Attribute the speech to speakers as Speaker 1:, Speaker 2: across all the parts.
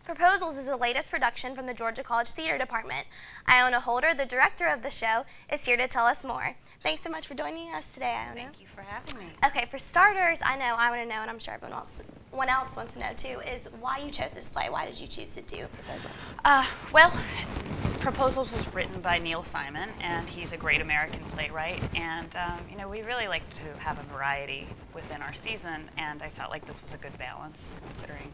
Speaker 1: Proposals is the latest production from the Georgia College Theater Department. Iona Holder, the director of the show, is here to tell us more. Thanks so much for joining us today, Iona.
Speaker 2: Thank you for having me.
Speaker 1: Okay, for starters, I want to know, and I'm sure everyone else wants to know too, is why you chose this play. Why did you choose to do Proposals?
Speaker 2: Well, Proposals was written by Neil Simon, and he's a great American playwright. And you know, we really like to have a variety within our season, and I felt like this was a good balance, considering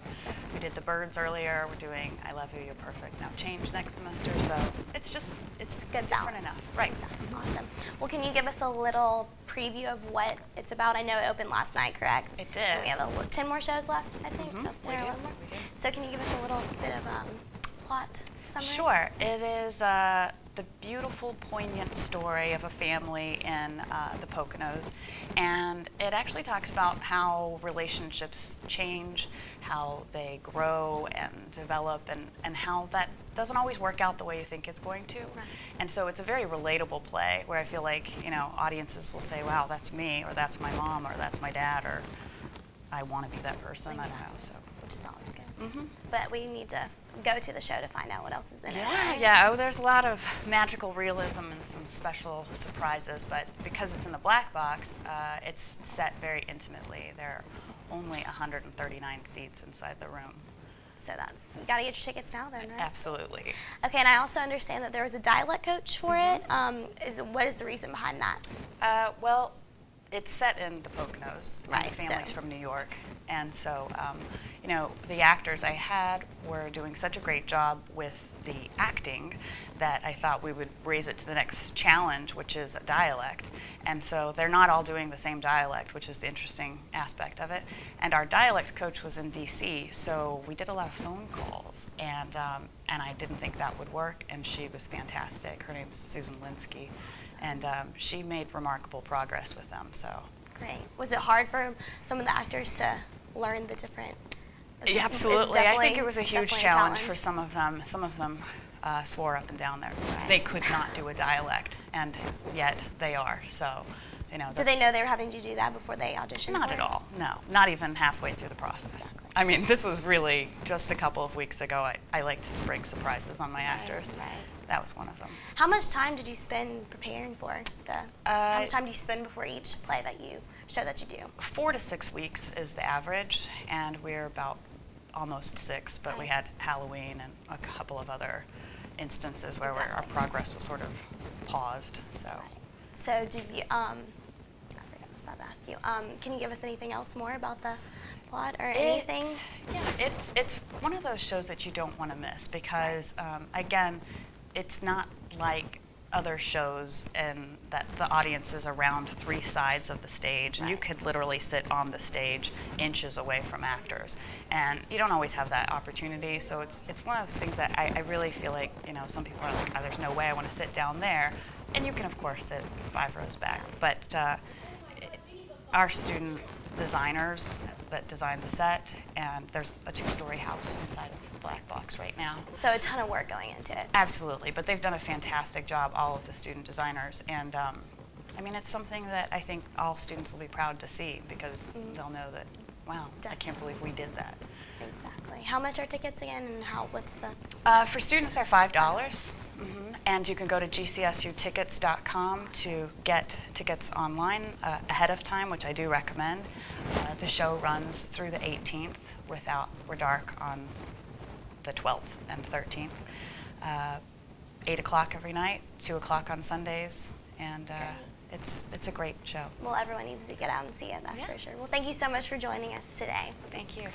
Speaker 2: we did The Birds earlier. We're doing I Love You, You're Perfect, Now Change next semester. So it's
Speaker 1: good
Speaker 2: different
Speaker 1: balance.
Speaker 2: enough, right?
Speaker 1: Exactly. Awesome. Well, can you give us a little preview of what it's about? I know it opened last night, correct?
Speaker 2: It did.
Speaker 1: And we have 10 more shows left, I think.
Speaker 2: Mm-hmm.
Speaker 1: That's 10 or 11 more. So can you give us a little bit of plot summary?
Speaker 2: Sure. It is the beautiful, poignant story of a family in the Poconos, and it actually talks about how relationships change, how they grow and develop, and how that doesn't always work out the way you think it's going to.
Speaker 1: Right.
Speaker 2: And so it's a very relatable play where I feel like, you know, audiences will say, wow, that's me, or that's my mom, or that's my dad, or I want to be that person.
Speaker 1: Exactly.
Speaker 2: I don't know. So.
Speaker 1: Which is always good.
Speaker 2: Mm-hmm.
Speaker 1: But we need to go to the show to find out what else is in it.
Speaker 2: Yeah. Oh, there's a lot of magical realism and some special surprises, but because it's in the black box, it's set very intimately. There are only 139 seats inside the room.
Speaker 1: So you got to get your tickets now then, right?
Speaker 2: Absolutely.
Speaker 1: Okay, and I also understand that there was a dialect coach for it. What is the reason behind that?
Speaker 2: Well, it's set in the Poconos,
Speaker 1: right?
Speaker 2: And the family's from New York, and so you know, the actors I had were doing such a great job with the acting that I thought we would raise it to the next challenge, which is a dialect. And so they're not all doing the same dialect, which is the interesting aspect of it. And our dialect coach was in DC, so we did a lot of phone calls, and I didn't think that would work, and she was fantastic. Her name is Susan Linsky, and she made remarkable progress with them. So
Speaker 1: great. Was it hard for some of the actors to learn the different?
Speaker 2: Yeah, absolutely. I think it was a huge challenge for some of them. Some of them swore up and down there. Right. They could not do a dialect, and yet they are. So, you know.
Speaker 1: Did they know they were having to do that before they auditioned?
Speaker 2: Not at all. No, not even halfway through the process. Exactly. I mean, this was really just a couple of weeks ago. I like to spring surprises on my actors.
Speaker 1: Right.
Speaker 2: That was one of them.
Speaker 1: How much time did you spend preparing for how much time do you spend before each play that you do? 4
Speaker 2: to 6 weeks is the average, and we're about almost 6, but we had Halloween and a couple of other instances where our progress was sort of paused. So,
Speaker 1: so did you? I forgot what I was about to ask you. Can you give us anything else more about the plot or anything?
Speaker 2: Yeah, it's one of those shows that you don't want to miss because again, it's not like other shows and that the audience is around 3 sides of the stage, and you could literally sit on the stage inches away from actors, and you don't always have that opportunity. So it's one of those things that I really feel like, you know, some people are like, oh, there's no way I want to sit down there, and you can of course sit 5 rows back, but our student designers that designed the set, and there's a 2-story house inside of the black box right now.
Speaker 1: So a ton of work going into it.
Speaker 2: Absolutely, but they've done a fantastic job, all of the student designers, and I mean, it's something that I think all students will be proud to see because they'll know that, wow, I can't believe we did that.
Speaker 1: Exactly. How much are tickets again, and what's the?
Speaker 2: For students, they're $5. And you can go to gcsutickets.com to get tickets online ahead of time, which I do recommend. The show runs through the 18th. We're dark on the 12th and 13th. 8 o'clock every night, 2 o'clock on Sundays, and it's a great show.
Speaker 1: Well, everyone needs to get out and see it, that's for sure. Well, thank you so much for joining us today.
Speaker 2: Thank you.